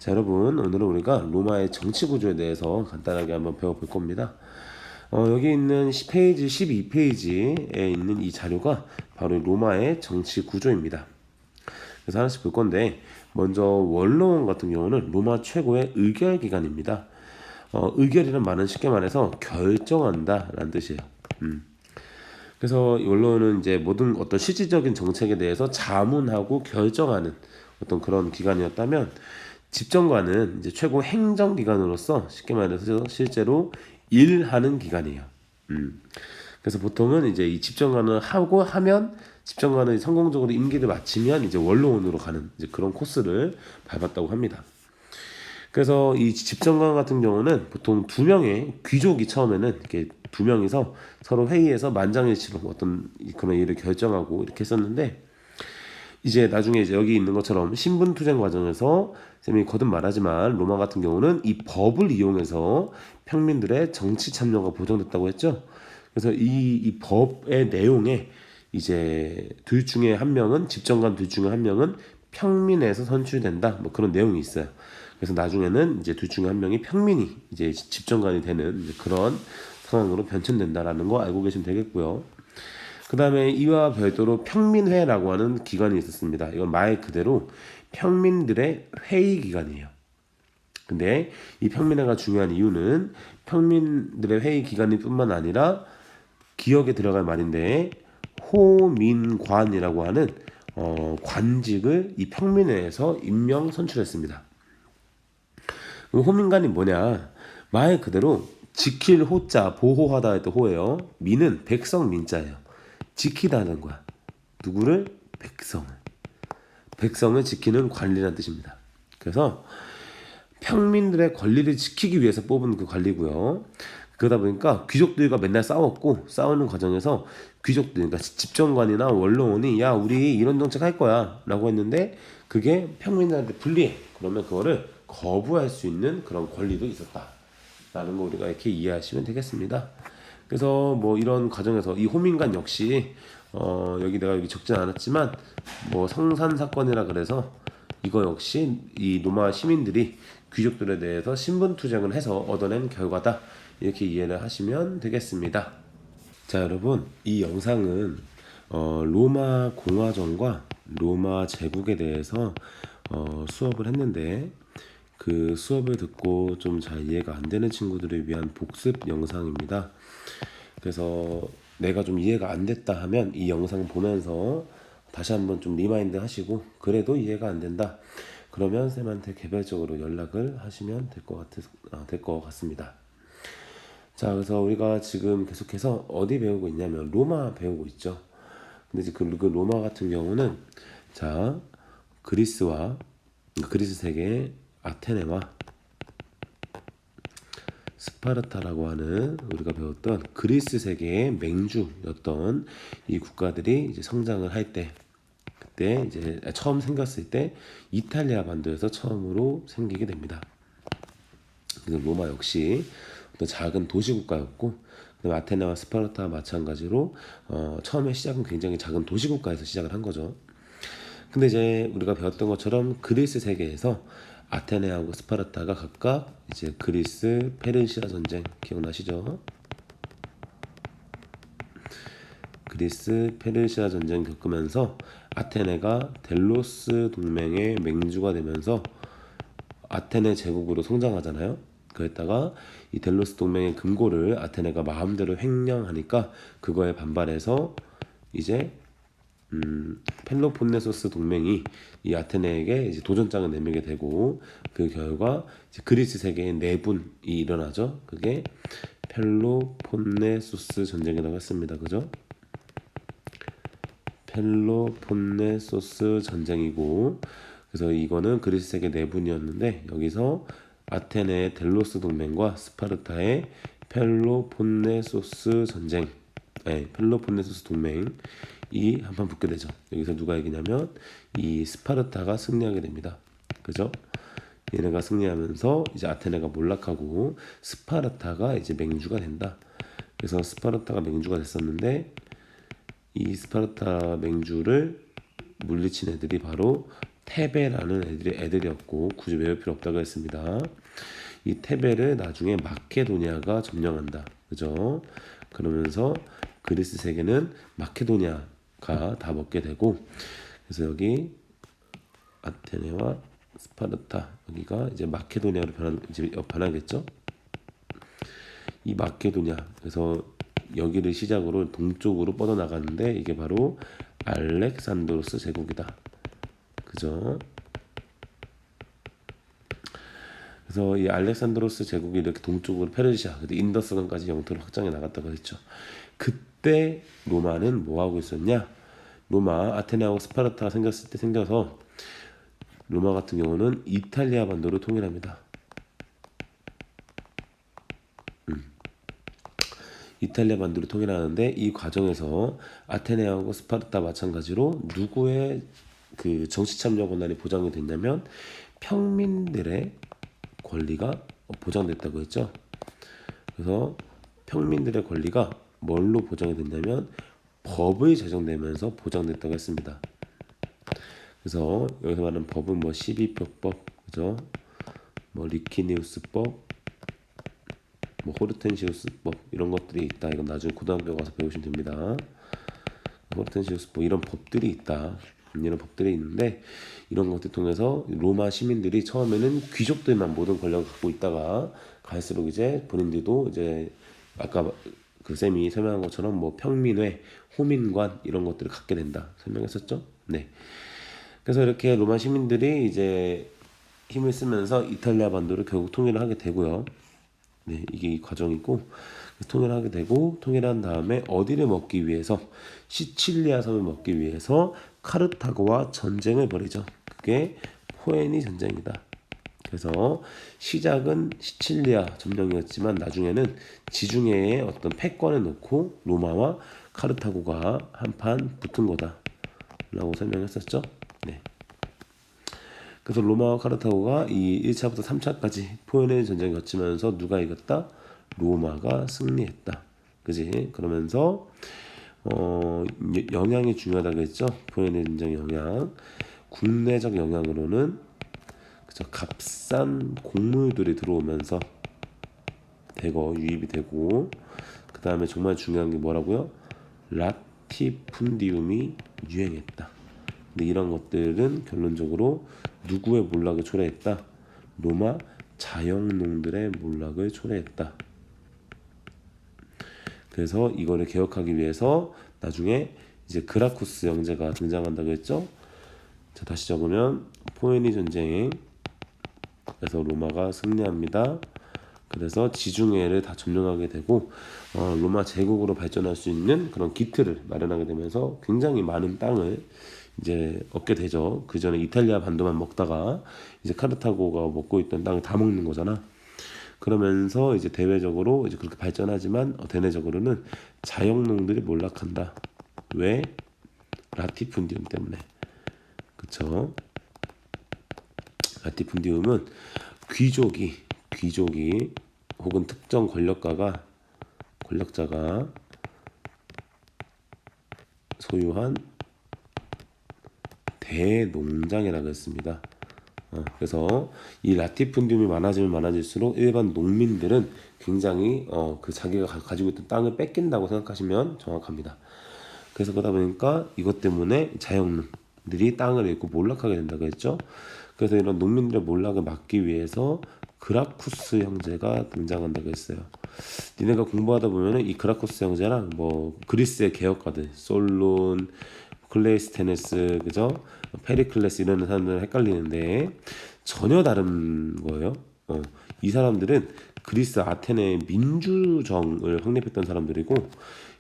자, 여러분, 오늘은 우리가 로마의 정치 구조에 대해서 간단하게 한번 배워볼 겁니다. 여기 있는 페이지 12페이지에 있는 이 자료가 바로 로마의 정치 구조입니다. 그래서 하나씩 볼 건데, 먼저 원로원 같은 경우는 로마 최고의 의결 기관입니다. 의결이란 말은 쉽게 말해서 결정한다 라는 뜻이에요. 그래서 원로원은 이제 모든 어떤 실질적인 정책에 대해서 자문하고 결정하는 어떤 그런 기관이었다면, 집정관은 이제 최고 행정기관으로서 쉽게 말해서 실제로 일하는 기관이에요. 그래서 보통은 이제 이 집정관을 하고 하면 집정관이 성공적으로 임기를 마치면 이제 원로원으로 가는 이제 그런 코스를 밟았다고 합니다. 그래서 이 집정관 같은 경우는 보통 두 명의 귀족이 처음에는 이렇게 두 명이서 서로 회의해서 만장일치로 어떤 그런 일을 결정하고 이렇게 했었는데, 이제 나중에 이제 여기 있는 것처럼 신분 투쟁 과정에서 쌤이 거듭 말하지만 로마 같은 경우는 이 법을 이용해서 평민들의 정치 참여가 보장됐다고 했죠. 그래서 이 법의 내용에 이제 둘 중에 한 명은 집정관 둘 중에 한 명은 평민에서 선출된다. 뭐 그런 내용이 있어요. 그래서 나중에는 이제 둘 중에 한 명이 평민이 이제 집정관이 되는 이제 그런 상황으로 변천된다라는 거 알고 계시면 되겠고요. 그 다음에 이와 별도로 평민회라고 하는 기관이 있었습니다. 이건 말 그대로 평민들의 회의 기관이에요. 근데 이 평민회가 중요한 이유는 평민들의 회의 기관일 뿐만 아니라 기억에 들어갈 말인데, 호민관이라고 하는 관직을 이 평민회에서 임명 선출했습니다. 호민관이 뭐냐? 말 그대로 지킬 호자, 보호하다 할 때 호예요. 민은 백성 민자예요. 지키다는 거야. 누구를? 백성을. 백성을 지키는 관리라는 뜻입니다. 그래서 평민들의 권리를 지키기 위해서 뽑은 그 관리고요. 그러다 보니까 귀족들과 맨날 싸웠고, 싸우는 과정에서 귀족들, 그러니까 집정관이나 원로원이 야, 우리 이런 정책 할 거야 라고 했는데, 그게 평민들한테 불리해. 그러면 그거를 거부할 수 있는 그런 권리도 있었다 라는 거 우리가 이렇게 이해하시면 되겠습니다. 그래서 뭐 이런 과정에서 이 호민관 역시 여기 내가 여기 적진 않았지만 뭐 성산 사건이라 그래서 이거 역시 이 로마 시민들이 귀족들에 대해서 신분 투쟁을 해서 얻어낸 결과다, 이렇게 이해를 하시면 되겠습니다. 자, 여러분, 이 영상은 로마 공화정과 로마 제국에 대해서 수업을 했는데, 그 수업을 듣고 좀 잘 이해가 안 되는 친구들을 위한 복습 영상입니다. 그래서 내가 좀 이해가 안 됐다 하면 이 영상 보면서 다시 한번 좀 리마인드 하시고, 그래도 이해가 안 된다 그러면 쌤한테 개별적으로 연락을 하시면 될 것 같습니다. 자, 그래서 우리가 지금 계속해서 어디 배우고 있냐면 로마 배우고 있죠. 근데 이제 그 로마 같은 경우는, 자, 그리스 세계 아테네와 스파르타라고 하는 우리가 배웠던 그리스 세계의 맹주였던 이 국가들이 이제 성장을 할 때, 그때 이제 처음 생겼을 때 이탈리아 반도에서 처음으로 생기게 됩니다. 그래서 로마 역시 어떤 작은 도시 국가였고, 아테네와 스파르타와 마찬가지로 처음에 시작은 굉장히 작은 도시 국가에서 시작을 한 거죠. 근데 이제 우리가 배웠던 것처럼 그리스 세계에서 아테네하고 스파르타가 각각 이제 그리스 페르시아 전쟁 기억나시죠? 그리스 페르시아 전쟁 겪으면서 아테네가 델로스 동맹의 맹주가 되면서 아테네 제국으로 성장하잖아요. 그랬다가 이 델로스 동맹의 금고를 아테네가 마음대로 횡령하니까 그거에 반발해서 이제 펠로폰네소스 동맹이 이 아테네에게 이제 도전장을 내밀게 되고, 그 결과 이제 그리스 세계의 내분이 일어나죠. 그게 펠로폰네소스 전쟁이라고 했습니다. 그죠? 펠로폰네소스 전쟁이고, 그래서 이거는 그리스 세계 내분이었는데, 여기서 아테네의 델로스 동맹과 스파르타의 펠로폰네소스 전쟁, 펠로폰네소스 동맹이 한판 붙게 되죠. 여기서 누가 이기냐면 이 스파르타가 승리하게 됩니다. 그죠? 얘네가 승리하면서 이제 아테네가 몰락하고 스파르타가 이제 맹주가 된다. 그래서 스파르타가 맹주가 됐었는데, 이 스파르타 맹주를 물리친 애들이 바로 테베라는 애들이었고 굳이 외울 필요 없다고 했습니다. 이 테베를 나중에 마케도니아가 점령한다. 그죠? 그러면서 그리스 세계는 마케도니아가 다 먹게 되고, 그래서 여기 아테네와 스파르타 여기가 이제 마케도니아로 변하겠죠. 이 마케도니아, 그래서 여기를 시작으로 동쪽으로 뻗어나가는데 이게 바로 알렉산드로스 제국이다. 그죠? 그래서 이 알렉산드로스 제국이 이렇게 동쪽으로 페르시아, 인더스강까지 영토를 확장해 나갔다고 했죠. 그때 로마는 뭐 하고 있었냐? 로마, 아테네하고 스파르타가 생겨서 로마 같은 경우는 이탈리아 반도를 통일합니다. 이탈리아 반도를 통일하는데 이 과정에서 아테네하고 스파르타 마찬가지로 누구의 그 정치 참여 권한이 보장이 됐냐면 평민들의 권리가 보장됐다고 했죠. 그래서 평민들의 권리가 뭘로 보장이 됐냐면 법이 제정되면서 보장됐다고 했습니다. 그래서 여기서 말하는 법은 뭐 12표법, 그죠? 뭐 리키니우스법, 뭐 호르텐시우스법 이런 것들이 있다. 이건 나중에 고등학교 가서 배우시면 됩니다. 호르텐시우스법 이런 법들이 있다. 이런 법들이 있는데 이런 것들 통해서 로마 시민들이 처음에는 귀족들만 모든 권력을 갖고 있다가 갈수록 이제 본인들도 이제 아까 그 쌤이 설명한 것처럼 뭐 평민회, 호민관 이런 것들을 갖게 된다 설명했었죠. 네. 그래서 이렇게 로마 시민들이 이제 힘을 쓰면서 이탈리아 반도를 결국 통일을 하게 되고요. 네, 이게 이 과정이고 통일하게 되고 통일한 다음에 어디를 먹기 위해서 시칠리아 섬을 먹기 위해서 카르타고와 전쟁을 벌이죠. 그게 포에니 전쟁이다. 그래서 시작은 시칠리아 점령이었지만 나중에는 지중해에 어떤 패권을 놓고 로마와 카르타고가 한판 붙은 거다라고 설명했었죠. 네. 그래서 로마와 카르타고가 이 1차부터 3차까지 포에니 전쟁을 거치면서 누가 이겼다? 로마가 승리했다. 그지? 그러면서 영향이 중요하다고 했죠. 포에니 전쟁 영향. 국내적 영향으로는 그죠? 값싼 곡물들이 들어오면서 대거 유입이 되고, 그 다음에 정말 중요한 게 뭐라고요? 라티푼디움이 유행했다. 근데 이런 것들은 결론적으로 누구의 몰락을 초래했다? 로마 자영농들의 몰락을 초래했다. 그래서 이거를 개혁하기 위해서 나중에 이제 그라쿠스 형제가 등장한다고 했죠. 자, 다시 적으면 포에니 전쟁에서 로마가 승리합니다. 그래서 지중해를 다 점령하게 되고 로마 제국으로 발전할 수 있는 그런 기틀을 마련하게 되면서 굉장히 많은 땅을 이제 얻게 되죠. 그 전에 이탈리아 반도만 먹다가 이제 카르타고가 먹고 있던 땅을 다 먹는 거잖아. 그러면서 이제 대외적으로 이제 그렇게 발전하지만 대내적으로는 자영농들이 몰락한다. 왜? 라티푼디움 때문에. 그쵸? 라티푼디움은 귀족이 혹은 특정 권력자가 소유한 대농장이라고 했습니다. 그래서 이 라티푼디움이 많아지면 많아질수록 일반 농민들은 굉장히 그 자기가 가지고 있던 땅을 뺏긴다고 생각하시면 정확합니다. 그래서 그러다 보니까 이것 때문에 자영농들이 땅을 잃고 몰락하게 된다고 했죠. 그래서 이런 농민들의 몰락을 막기 위해서 그라쿠스 형제가 등장한다고 했어요. 니네가 공부하다 보면은 이 그라쿠스 형제랑 뭐 그리스의 개혁가들 솔론, 클레이스테네스, 그죠? 페리클레스 이런 사람들은 헷갈리는데 전혀 다른 거예요. 이 사람들은 그리스 아테네의 민주정을 확립했던 사람들이고,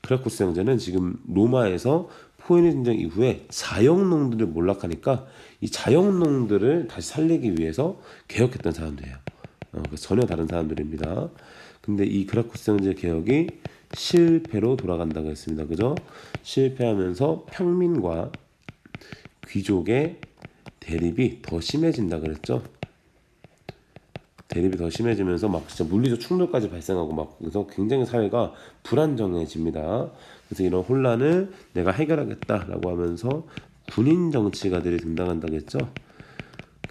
그라쿠스 형제는 지금 로마에서 포에니 전쟁 이후에 자영농들을 몰락하니까 이 자영농들을 다시 살리기 위해서 개혁했던 사람들이에요. 그래서 전혀 다른 사람들입니다. 근데 이 그라쿠스 형제 개혁이 실패로 돌아간다고 했습니다. 그죠? 실패하면서 평민과 귀족의 대립이 더 심해진다 그랬죠. 대립이 더 심해지면서 막 진짜 물리적 충돌까지 발생하고 막 그래서 굉장히 사회가 불안정해집니다. 그래서 이런 혼란을 내가 해결하겠다라고 하면서 군인 정치가들이 등장한다고 했죠.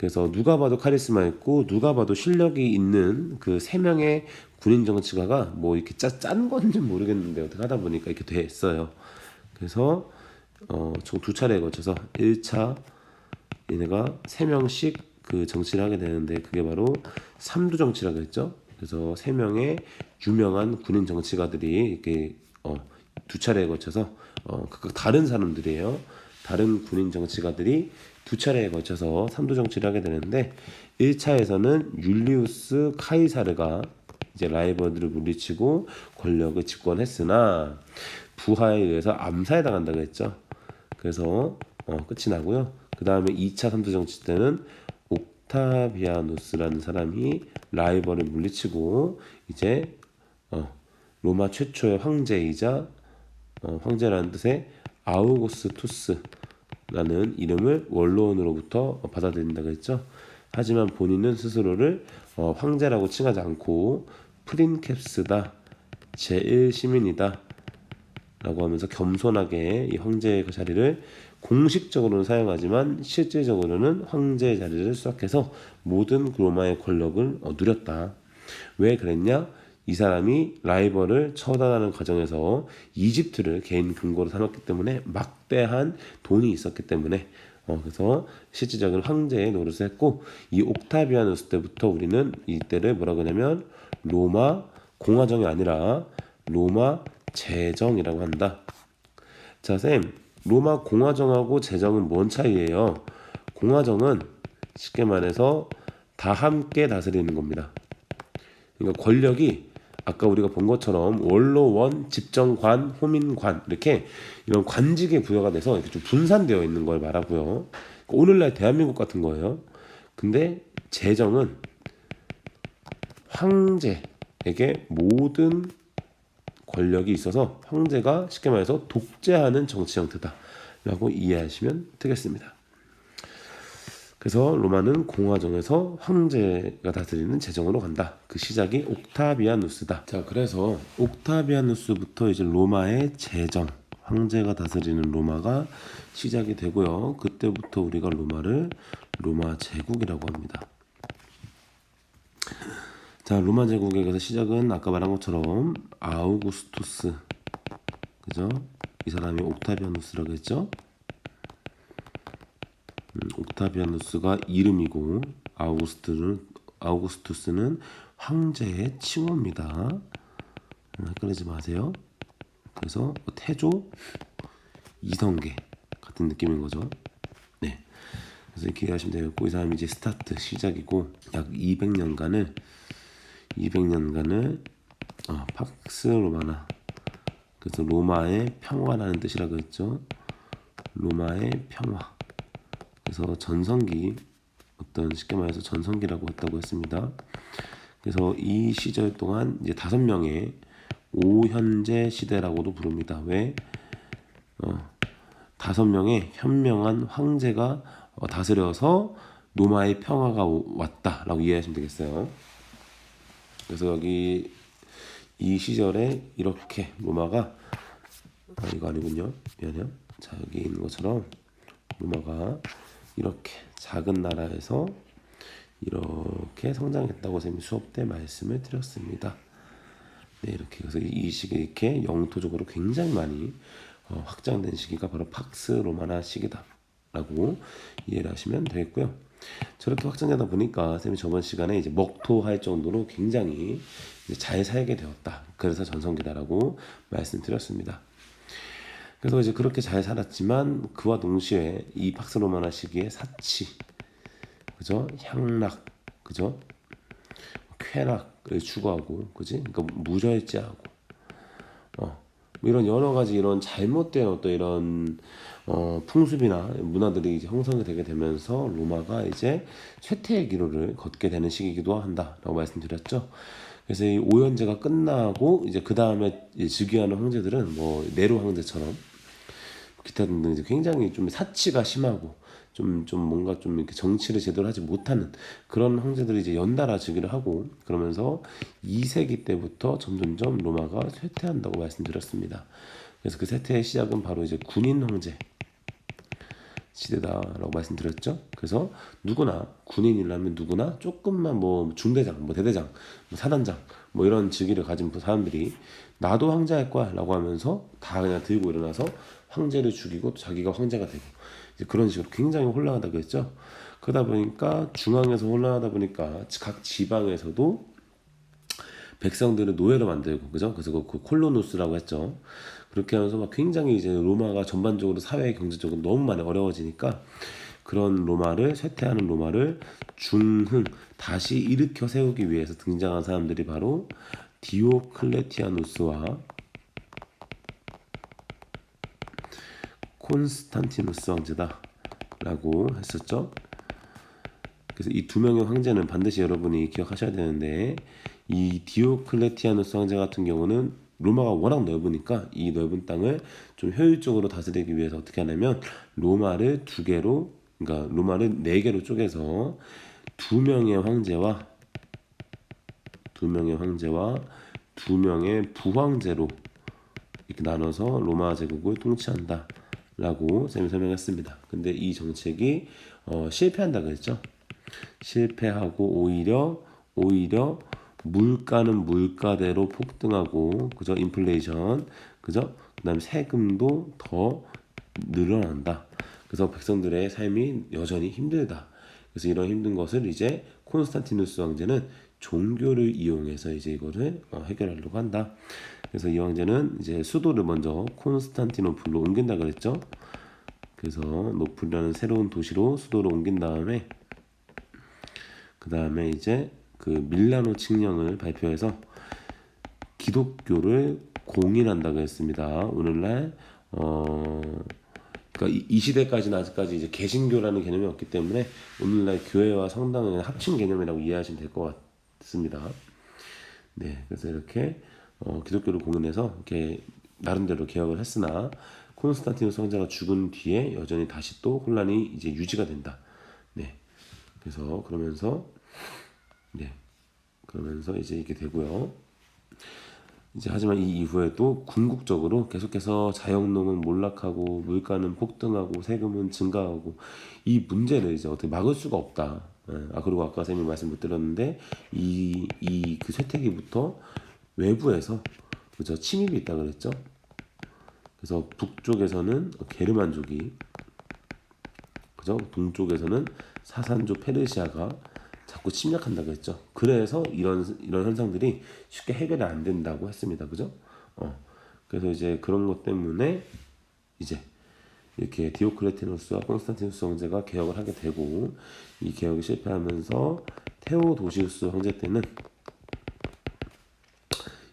그래서 누가 봐도 카리스마 있고 누가 봐도 실력이 있는 그 세 명의 군인 정치가가 뭐 이렇게 짠 건지 모르겠는데 어떻게 하다 보니까 이렇게 됐어요. 그래서 총 두 차례에 걸쳐서 1차 얘네가 세 명씩 그 정치를 하게 되는데 그게 바로 삼두 정치라고 했죠. 그래서 세 명의 유명한 군인 정치가들이 이렇게 두 차례에 걸쳐서 각각 다른 사람들이에요. 다른 군인 정치가들이 두 차례에 걸쳐서 삼두 정치를 하게 되는데 1차에서는 율리우스 카이사르가 이제 라이벌들을 물리치고 권력을 집권했으나 부하에 의해서 암살에 당한다고 했죠. 그래서 끝이 나고요. 그 다음에 2차 삼두 정치 때는 옥타비아누스라는 사람이 라이벌을 물리치고 이제 로마 최초의 황제이자 황제라는 뜻의 아우구스투스라는 이름을 원로원으로부터 받아들인다고 했죠. 하지만 본인은 스스로를 황제라고 칭하지 않고 프린캡스다, 제1시민이다 라고 하면서 겸손하게 이 황제의 그 자리를 공식적으로는 사용하지만 실질적으로는 황제의 자리를 수락해서 모든 로마의 권력을 누렸다. 왜 그랬냐? 이 사람이 라이벌을 처단하는 과정에서 이집트를 개인 근거로 삼았기 때문에 막대한 돈이 있었기 때문에 그래서 실질적으로 황제의 노릇을 했고 이 옥타비아누스 때부터 우리는 이때를 뭐라고 하냐면 로마 공화정이 아니라 로마 제정이라고 한다. 자, 쌤, 로마 공화정하고 제정은 뭔 차이예요? 공화정은 쉽게 말해서 다 함께 다스리는 겁니다. 그러니까 권력이 아까 우리가 본 것처럼 원로원, 집정관, 호민관 이렇게 이런 관직에 부여가 돼서 이렇게 좀 분산되어 있는 걸 말하고요. 오늘날 대한민국 같은 거예요. 근데 제정은 황제에게 모든 권력이 있어서 황제가 쉽게 말해서 독재하는 정치 형태다라고 이해하시면 되겠습니다. 그래서 로마는 공화정에서 황제가 다스리는 제정으로 간다. 그 시작이 옥타비아누스다. 자, 그래서 옥타비아누스부터 이제 로마의 제정, 황제가 다스리는 로마가 시작이 되고요. 그때부터 우리가 로마를 로마 제국이라고 합니다. 자, 로마 제국에서 시작은 아까 말한 것처럼 아우구스투스, 그죠? 이 사람이 옥타비아누스라고 했죠? 옥타비아누스가 이름이고 아우구스투스는 황제의 칭호입니다. 헷갈리지 마세요. 그래서 태조, 이성계 같은 느낌인 거죠. 네. 그래서 이렇게 이해하시면 되겠고 이 사람이 이제 스타트 시작이고 약 200년간을 팍스 로마나 그래서 로마의 평화라는 뜻이라고 했죠. 로마의 평화. 그래서 전성기 어떤 쉽게 말해서 전성기라고 했다고 했습니다. 그래서 이 시절 동안 이제 5명의 오현제 시대라고도 부릅니다. 왜? 5명의 현명한 황제가 다스려서 로마의 평화가 왔다라고 이해하시면 되겠어요. 그래서 여기 이 시절에 이렇게 로마가 이거 아니군요. 미안해요. 자, 여기 있는 것처럼 로마가 이렇게 작은 나라에서 이렇게 성장했다고 쌤이 수업 때 말씀을 드렸습니다. 네, 이렇게 그래서 이 시기에 이렇게 영토적으로 굉장히 많이 확장된 시기가 바로 팍스 로마나 시기다라고 이해를 하시면 되겠고요. 저렇게 확장되다 보니까 쌤이 저번 시간에 이제 먹토할 정도로 굉장히 이제 잘 살게 되었다. 그래서 전성기다라고 말씀드렸습니다. 그래서 이제 그렇게 잘 살았지만 그와 동시에 이 팍스 로마나 시기에 사치, 그죠? 향락, 그죠? 쾌락을 추구하고, 그지? 그러니까 무절제하고, 뭐 이런 여러 가지 이런 잘못된 어떤 이런 풍습이나 문화들이 이제 형성이 되게 되면서 로마가 이제 쇠퇴의 기로를 걷게 되는 시기이기도 한다라고 말씀드렸죠. 그래서 이 오현제가 끝나고 이제 그 다음에 즉위하는 황제들은 뭐 네로 황제처럼 기타 등등 이제 굉장히 좀 사치가 심하고 좀 뭔가 좀 이렇게 정치를 제대로 하지 못하는 그런 황제들이 이제 연달아 즉위를 하고 그러면서 2세기 때부터 점점점 로마가 쇠퇴한다고 말씀드렸습니다. 그래서 그 쇠퇴의 시작은 바로 이제 군인 황제, 시대다라고 말씀드렸죠. 그래서 누구나 군인이라면 누구나 조금만 뭐 중대장, 뭐 대대장, 뭐 사단장 뭐 이런 직위를 가진 사람들이 나도 황제할 거야라고 하면서 다 그냥 들고 일어나서 황제를 죽이고 또 자기가 황제가 되고 이제 그런 식으로 굉장히 혼란하다 그랬죠. 그러다 보니까 중앙에서 혼란하다 보니까 각 지방에서도 백성들을 노예로 만들고 그죠? 그래서 그 콜로누스라고 했죠. 그렇게 하면서 막 굉장히 이제 로마가 전반적으로 사회 경제적으로 너무 많이 어려워지니까 그런 로마를 쇠퇴하는 로마를 중흥 다시 일으켜 세우기 위해서 등장한 사람들이 바로 디오클레티아누스와 콘스탄티누스 황제다라고 했었죠. 그래서 이 두 명의 황제는 반드시 여러분이 기억하셔야 되는데 이 디오클레티아누스 황제 같은 경우는 로마가 워낙 넓으니까 이 넓은 땅을 좀 효율적으로 다스리기 위해서 어떻게 하냐면 로마를 두 개로 그러니까 로마를 네 개로 쪼개서 두 명의 황제와 두 명의 부황제로 이렇게 나눠서 로마 제국을 통치한다라고 쌤이 설명했습니다. 근데 이 정책이 실패한다 그랬죠. 실패하고 오히려 물가는 물가대로 폭등하고 그죠? 인플레이션 그죠? 그다음에 세금도 더 늘어난다. 그래서 백성들의 삶이 여전히 힘들다. 그래서 이런 힘든 것을 이제 콘스탄티누스 황제는 종교를 이용해서 이제 이거를 해결하려고 한다. 그래서 이 황제는 이제 수도를 먼저 콘스탄티노플로 옮긴다 그랬죠. 그래서 노플이라는 새로운 도시로 수도를 옮긴 다음에 그 다음에 이제 그 밀라노 칙령을 발표해서 기독교를 공인한다고 했습니다. 오늘날 그러니까 이 시대까지는 아직까지 이제 개신교라는 개념이 없기 때문에 오늘날 교회와 성당은 합친 개념이라고 이해하시면 될 것 같습니다. 네, 그래서 이렇게 기독교를 공인해서 이렇게 나름대로 개혁을 했으나 콘스탄티누스 황제가 죽은 뒤에 여전히 다시 또 혼란이 이제 유지가 된다. 네, 그래서 그러면서 이제 이게 되고요. 이제 하지만 이 이후에도 궁극적으로 계속해서 자영농은 몰락하고 물가는 폭등하고 세금은 증가하고 이 문제를 이제 어떻게 막을 수가 없다. 그리고 아까 쌤이 말씀 못 드렸는데 이 그 쇠퇴기부터 외부에서 그죠 침입이 있다 그랬죠. 그래서 북쪽에서는 게르만족이 그죠 동쪽에서는 사산족 페르시아가 자꾸 침략한다고 했죠. 그래서 이런 현상들이 쉽게 해결이 안 된다고 했습니다. 그죠? 그래서 이제 그런 것 때문에 이제 이렇게 디오클레티누스와 콘스탄티누스 황제가 개혁을 하게 되고 이 개혁이 실패하면서 테오도시우스 황제 때는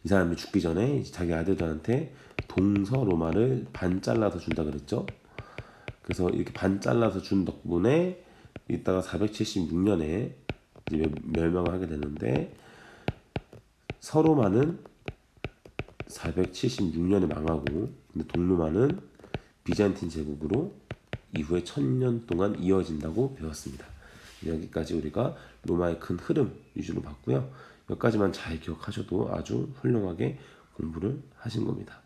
이 사람이 죽기 전에 자기 아들들한테 동서 로마를 반 잘라서 준다 그랬죠. 그래서 이렇게 반 잘라서 준 덕분에 이따가 476년에 이제 멸망을 하게 되는데 서로마는 476년에 망하고 근데 동로마는 비잔틴 제국으로 이후에 1000년 동안 이어진다고 배웠습니다. 여기까지 우리가 로마의 큰 흐름 위주로 봤고요. 여기까지만 잘 기억하셔도 아주 훌륭하게 공부를 하신 겁니다.